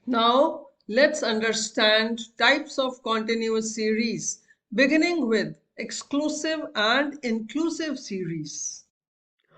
Now, let's understand types of continuous series, beginning with exclusive and inclusive series.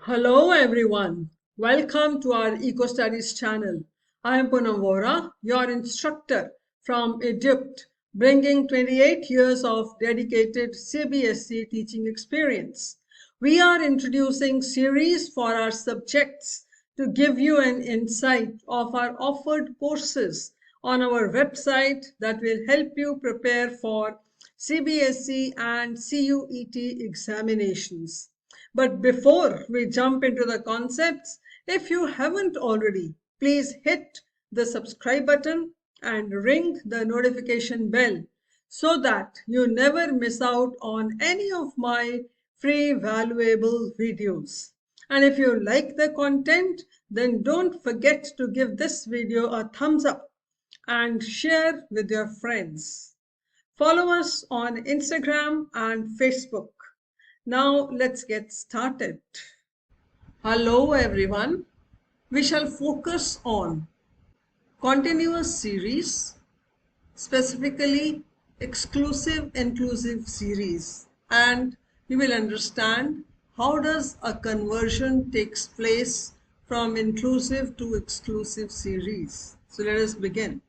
Hello everyone, welcome to our Eco Studies channel. I am Poonam Vora, your instructor from Egypt, bringing 28 years of dedicated CBSE teaching experience. We are introducing series for our subjects to give you an insight of our offered courses on our website that will help you prepare for CBSE and CUET examinations. But before we jump into the concepts, if you haven't already, please hit the subscribe button and ring the notification bell so that you never miss out on any of my free valuable videos. And if you like the content, then don't forget to give this video a thumbs up and share with your friends. Follow us on Instagram and Facebook. Now let's get started. Hello everyone. We shall focus on continuous series, specifically exclusive inclusive series, and you will understand how does a conversion takes place from inclusive to exclusive series. So let us begin.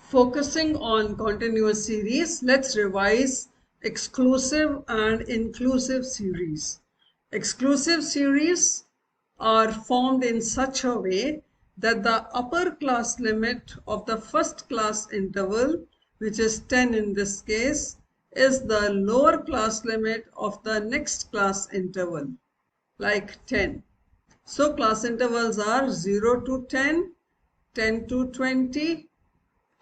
Focusing on continuous series, let's revise exclusive and inclusive series. Exclusive series are formed in such a way that the upper class limit of the first class interval, which is 10 in this case, is the lower class limit of the next class interval, like 10. So class intervals are 0 to 10, 10 to 20,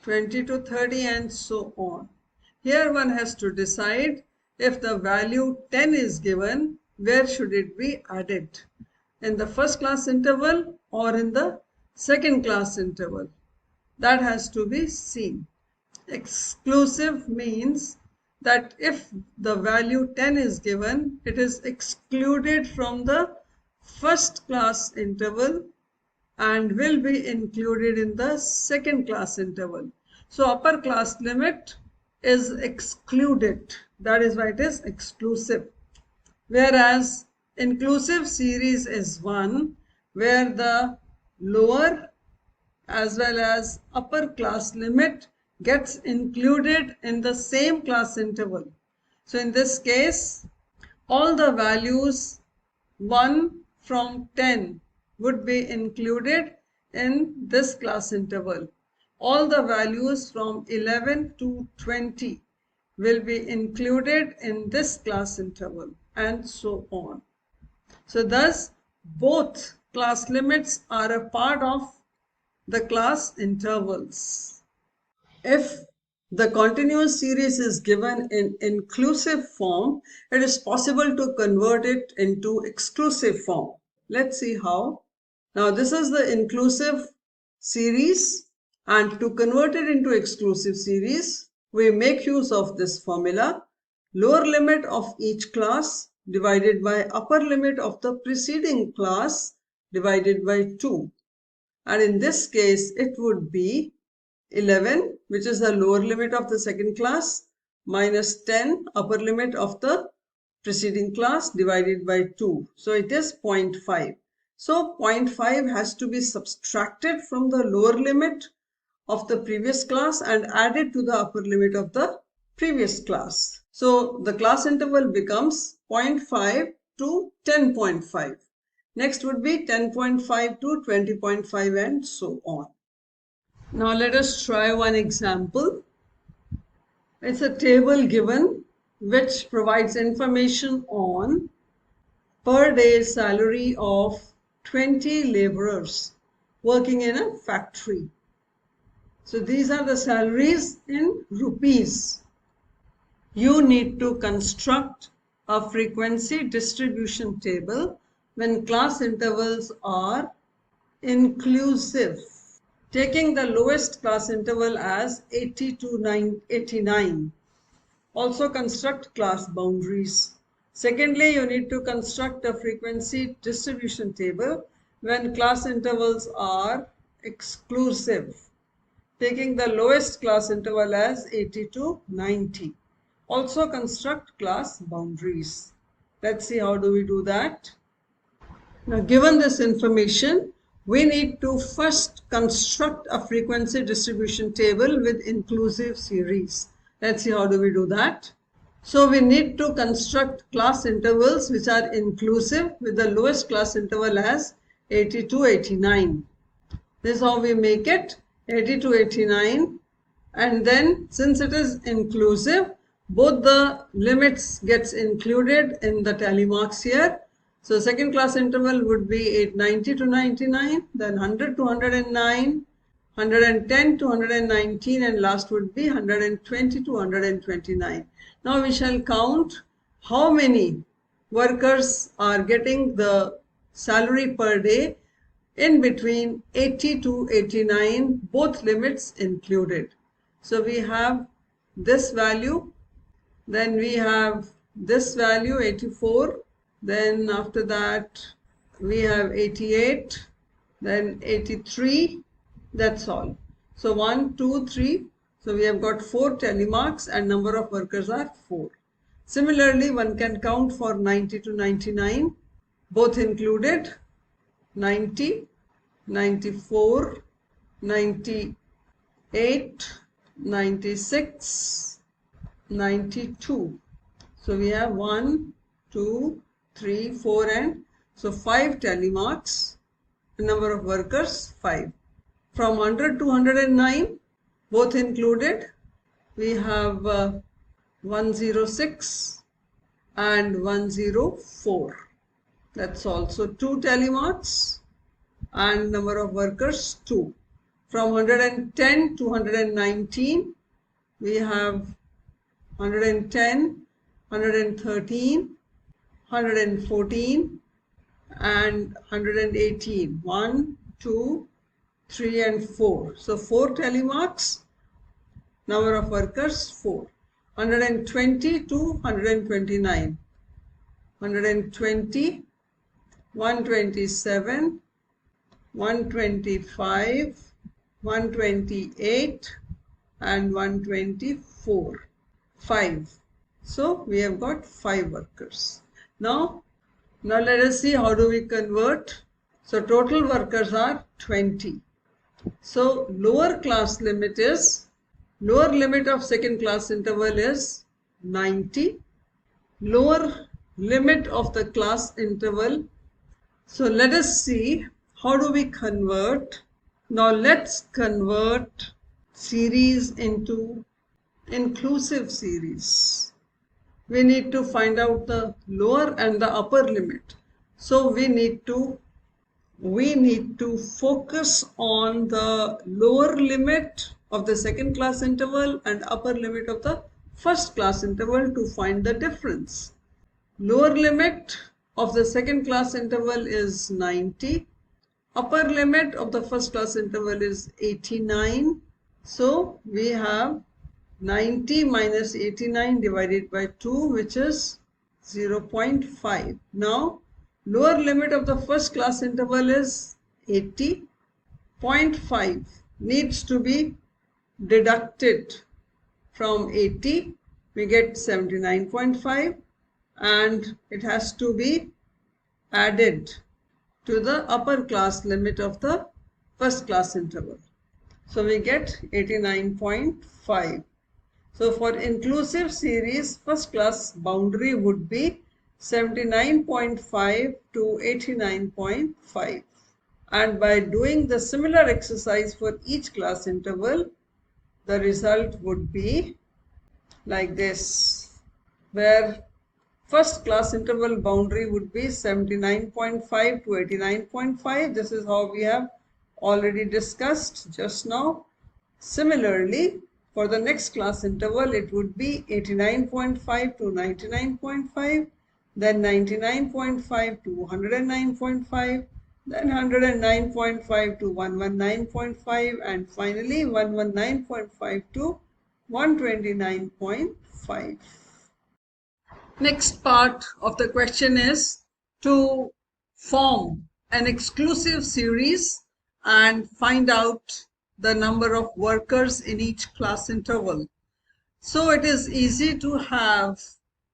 20 to 30 and so on. Here one has to decide if the value 10 is given, where should it be added? In the first class interval or in the second class interval? That has to be seen. Exclusive means that if the value 10 is given, it is excluded from the first class interval and will be included in the second class interval. So upper class limit is excluded. That is why it is exclusive. Whereas inclusive series is one where the lower as well as upper class limit gets included in the same class interval. So in this case, all the values 1 from 10 would be included in this class interval. All the values from 11 to 20 will be included in this class interval and so on. So thus both class limits are a part of the class intervals. If the continuous series is given in inclusive form, it is possible to convert it into exclusive form. Let's see how. Now this is the inclusive series, and to convert it into exclusive series, we make use of this formula: lower limit of each class divided by upper limit of the preceding class divided by 2. And in this case, it would be 11, which is the lower limit of the second class, minus 10, upper limit of the preceding class, divided by 2. So it is 0.5. So 0.5 has to be subtracted from the lower limit of the previous class and added to the upper limit of the previous class. So the class interval becomes 0.5 to 10.5. Next would be 10.5 to 20.5 and so on. Now let us try one example. It's a table given which provides information on per day salary of 20 laborers working in a factory. So these are the salaries in rupees. You need to construct a frequency distribution table when class intervals are inclusive, taking the lowest class interval as 80 to 89. Also construct class boundaries. Secondly, you need to construct a frequency distribution table when class intervals are exclusive. taking the lowest class interval as 80 to 90. Also construct class boundaries. Let's see how do we do that. Now, given this information, we need to first construct a frequency distribution table with inclusive series. Let's see how do we do that. So we need to construct class intervals which are inclusive with the lowest class interval as 80 to 89. This is how we make it, 80 to 89, and then since it is inclusive, both the limits gets included in the tally marks here. So second class interval would be 890 to 99, then 100 to 109, 110 to 119, and last would be 120 to 129. Now we shall count how many workers are getting the salary per day in between 80 to 89, both limits included. So we have this value, then we have this value 84, then after that we have 88, then 83, that's all. So 1, 2, 3, so we have got 4 tally marks and number of workers are 4. Similarly, one can count for 90 to 99, both included, 90, 94, 98, 96, 92. So we have 1, 2, 3, 4 and so 5 tally marks. The number of workers 5. From 100 to 109, both included, we have 106 and 104. That's also 2 tally marks and number of workers 2. From 110 to 119, we have 110, 113, 114 and 118. 1, 2, 3 and 4. So 4 tally marks, number of workers 4. 120 to 129. 120, 127, 125, 128 and 124. 5. So we have got 5 workers. Now let us see how do we convert. So total workers are 20. So lower limit of second class interval is 90. Lower limit of the class interval. So let us see how do we convert. Now let's convert series into inclusive series. We need to find out the lower and the upper limit. So we need to focus on the lower limit of the second class interval and upper limit of the first class interval to find the difference. Lower limit of the second class interval is 90. Upper limit of the first class interval is 89. So we have 90 minus 89 divided by 2, which is 0.5. Now lower limit of the first class interval is 80. 0.5 needs to be deducted from 80. We get 79.5 and it has to be added to the upper class limit of the first class interval. So we get 89.5. So for inclusive series, first class boundary would be 79.5 to 89.5. And by doing the similar exercise for each class interval, the result would be like this, where first class interval boundary would be 79.5 to 89.5. This is how we have already discussed just now. Similarly, for the next class interval, it would be 89.5 to 99.5, then 99.5 to 109.5, then 109.5 to 119.5, and finally 119.5 to 129.5. Next part of the question is to form an exclusive series and find out the number of workers in each class interval. So it is easy to have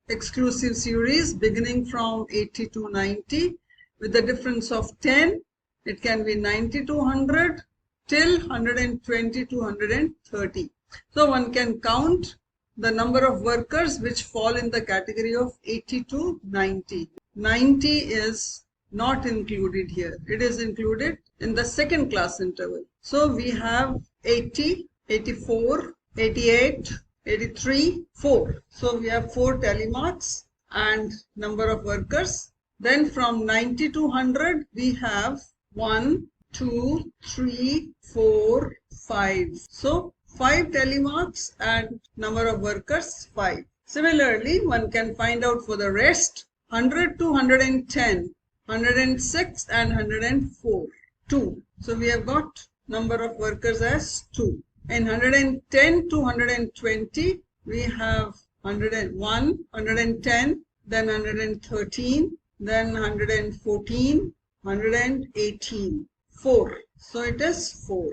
exclusive series beginning from 80 to 90 with a difference of 10. It can be 90 to 100 till 120 to 130. So one can count the number of workers which fall in the category of 80 to 90. 90 is not included here. It is included in the second class interval. So we have 80, 84, 88, 83, 4. So we have 4 telemarks and number of workers. Then from 90 to 100 we have 1, 2, 3, 4, 5. So 5 telemarks and number of workers 5. Similarly, one can find out for the rest 100 to 110, 106 and 104, 2. So we have got number of workers as 2. In 110 to 120, we have 101, 110, then 113, then 114, 118, 4. So it is 4.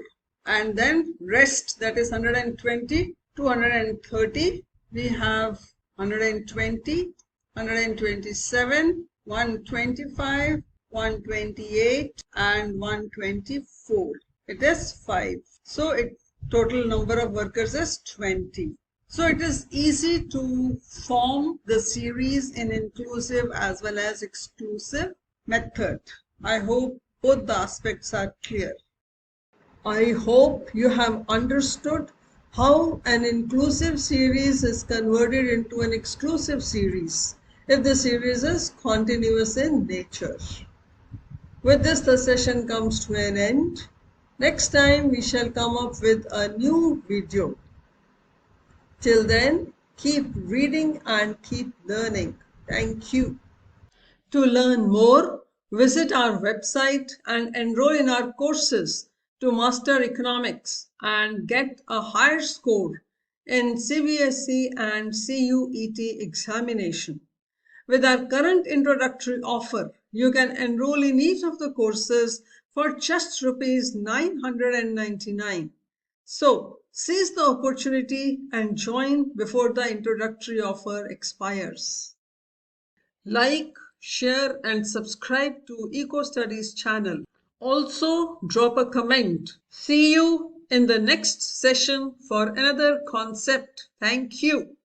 And then rest, that is 120 to 130, we have 120, 127, 125, 128 and 124. It is 5. So total number of workers is 20. So it is easy to form the series in inclusive as well as exclusive method. I hope both the aspects are clear. I hope you have understood how an inclusive series is converted into an exclusive series if the series is continuous in nature. With this, the session comes to an end. Next time we shall come up with a new video. Till then, keep reading and keep learning. Thank you. To learn more, visit our website and enroll in our courses to master economics and get a higher score in CBSE and CUET examination. With our current introductory offer, you can enroll in each of the courses for just Rs 999. So, seize the opportunity and join before the introductory offer expires. Like, share and subscribe to Eco Studies channel. Also, drop a comment. See you in the next session for another concept. Thank you.